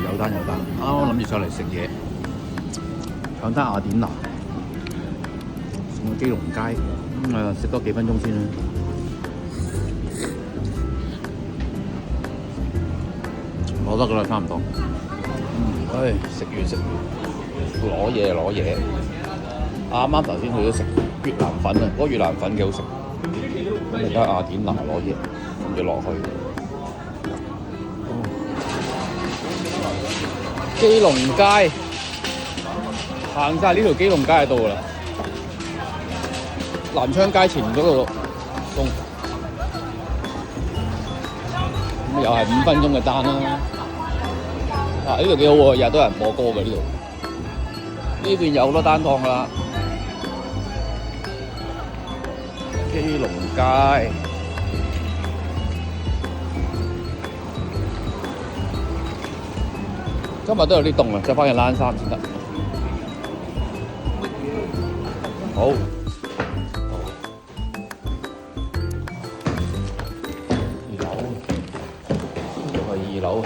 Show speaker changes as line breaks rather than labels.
有單，啱啱諗住上嚟食嘢，上單雅典娜，上個基隆街，食多幾分鐘先啦。攞得噶啦，差唔多。食完，攞嘢。啱啱頭先去咗食越南粉啊，嗰個越南粉幾好食。咁而家雅典娜攞嘢，跟住落去。基隆街，行晒呢條基隆街就到噶啦。南昌街前嗰度送，咁又係5分鐘嘅單啦。呢度幾好喎，日日都有人播歌嘅呢度。呢邊有好多單檔噶啦。基隆街，今日都有啲凍啊，着翻件冷衫先得。好，2樓，呢度係2樓。